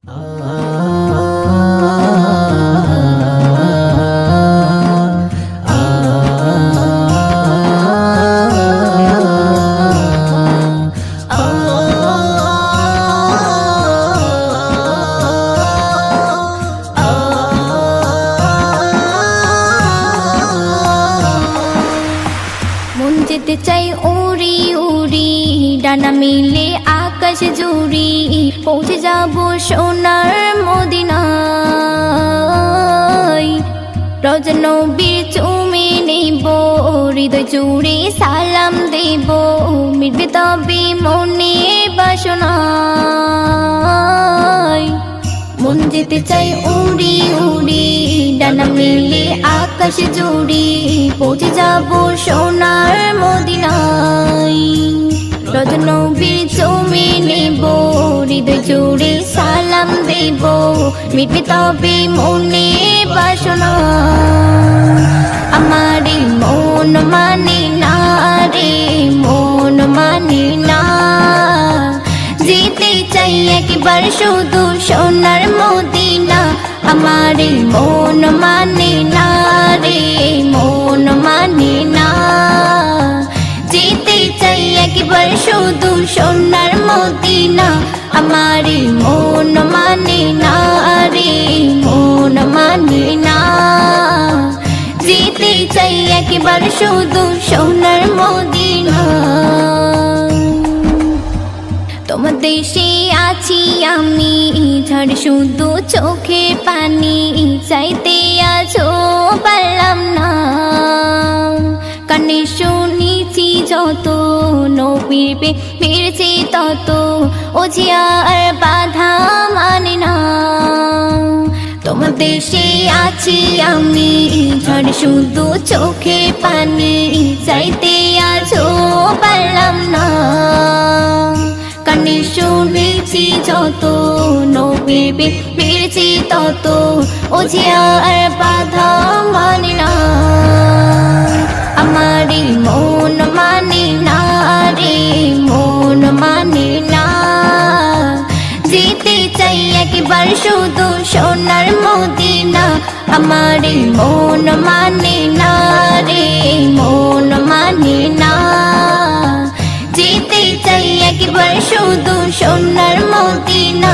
যেতে চাই উড়ি উড়ি ডানা মিলে আকাশ জুড়ি পৌঁছে যাব সোনার মদিনায় রোজ নবীর চুমে নেব হৃদয় জুড়ে সালাম দেব মিটবে তবে মনে বাসনায় মন যেতে চাই উড়ি উড়ি ডানা মিলে আকাশ জুড়ি পৌঁছে যাব সোনার মদিনায় রোজ নবীর চুমে নেব হৃদয় জুড়ে সালাম দেব মিটবে তবে মনে বাসনা আমার মন মানে না রে মন মানে না যেতে চাই একবার শুধু সোনার মদিনা আমার মন মানে না রে মন মানে না যেতে চাই একবার শুধু সোনার মদিনা আমার মন মানে না রে মন মানে না যেতে চাই একবার শুধু সোনার মদিনা তোমার দেশে আছি আমি ঝড় শুধু চোখে পানি চাইতে আছো পারলাম না কানে শুনেছি যত নবীর ফিরছি তত ও আর বাধা মানে না তোমার দেশে আছি আমি ঝড় শুধু চোখে পানি চাইতে আছো পারলাম না কানে শুনেছি যত নবীর ফিরছি তত ও আর বাধা মানে না আমার মন মানে না রে মন মানে না যেতে চাই একবার শুধু সোনার মদিনা আমার মন মানে না রে মন মানে না যেতে চাই একবার শুধু সোনার মদিনা